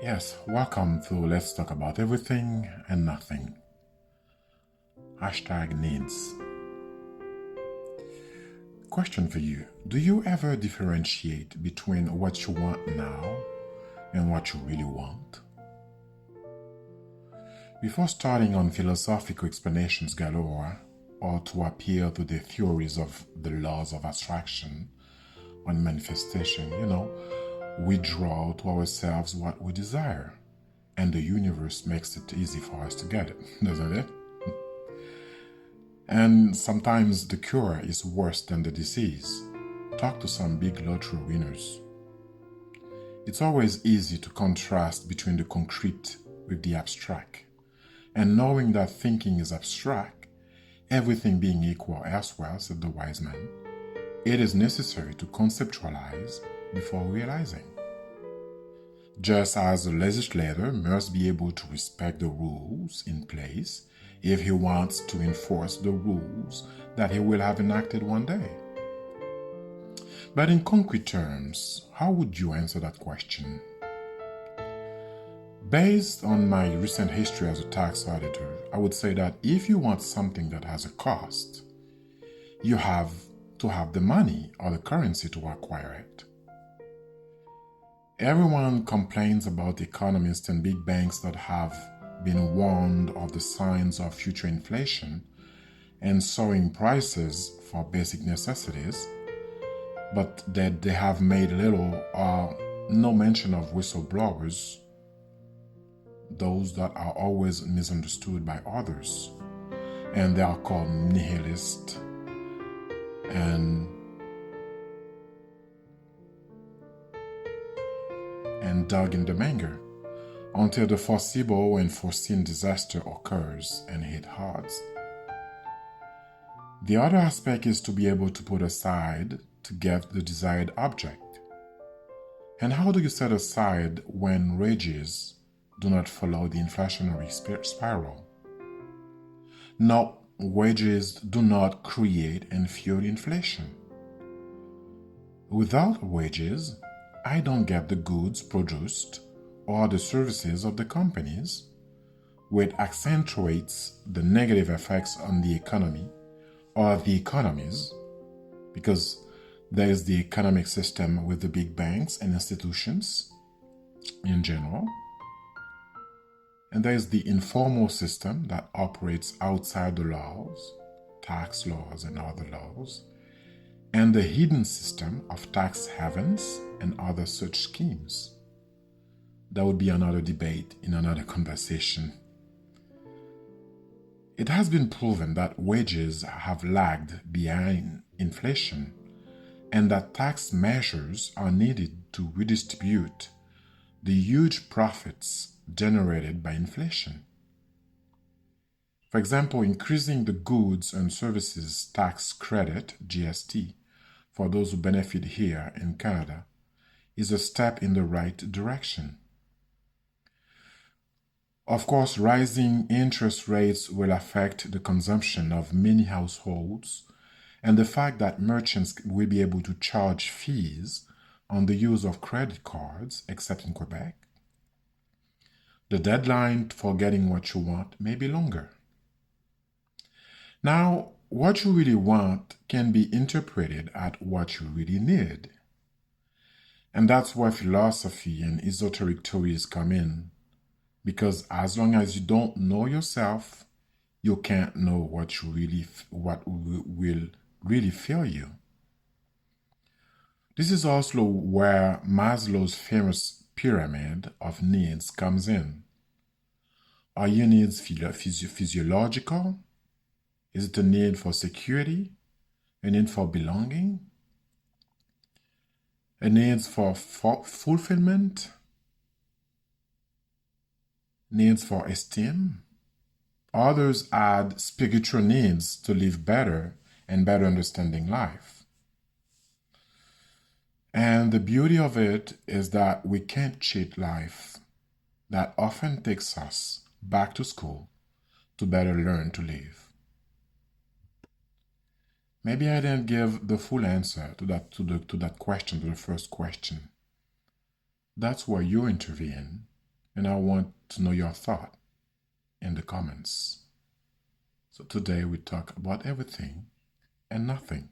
Yes, welcome to Let's Talk About Everything and Nothing. #needs. Question for you. Do you ever differentiate between what you want now and what you really want? Before starting on philosophical explanations galore, or to appeal to the theories of the laws of attraction on manifestation, we draw to ourselves what we desire, and the universe makes it easy for us to get it, doesn't it? And sometimes the cure is worse than the disease. Talk to some big lottery winners. It's always easy to contrast between the concrete with the abstract. And knowing that thinking is abstract, everything being equal elsewhere, said the wise man, it is necessary to conceptualize before realizing. Just as a legislator must be able to respect the rules in place if he wants to enforce the rules that he will have enacted one day. But in concrete terms, how would you answer that question? Based on my recent history as a tax auditor, I would say that if you want something that has a cost, you have to have the money or the currency to acquire it. Everyone complains about economists and big banks that have been warned of the signs of future inflation and soaring prices for basic necessities, but that they have made little or no mention of whistleblowers, those that are always misunderstood by others, and they are called nihilists and dug in the manger until the foreseeable and foreseen disaster occurs and hit hard. The other aspect is to be able to put aside to get the desired object. And how do you set aside when wages do not follow the inflationary spiral? No, wages do not create and fuel inflation. Without wages, I don't get the goods produced or the services of the companies, which accentuates the negative effects on the economy or the economies, because there is the economic system with the big banks and institutions in general, and there is the informal system that operates outside the laws, tax laws and other laws, and the hidden system of tax havens and other such schemes. That would be another debate in another conversation. It has been proven that wages have lagged behind inflation and that tax measures are needed to redistribute the huge profits generated by inflation. For example, increasing the goods and services tax credit, GST, for those who benefit here in Canada is a step in the right direction. Of course, rising interest rates will affect the consumption of many households, and the fact that merchants will be able to charge fees on the use of credit cards, except in Quebec, the deadline for getting what you want may be longer. Now, what you really want can be interpreted at what you really need. And that's where philosophy and esoteric theories come in. Because as long as you don't know yourself, you can't know what will really fill you. This is also where Maslow's famous pyramid of needs comes in. Are your needs physiological? Is it a need for security? A need for belonging? A need for fulfillment? Needs for esteem? Others add spiritual needs to live better and better understanding life. And the beauty of it is that we can't cheat life. That often takes us back to school to better learn to live. Maybe I didn't give the full answer to that question, to the first question. That's where you intervene and I want to know your thought in the comments. So today we talk about everything and nothing.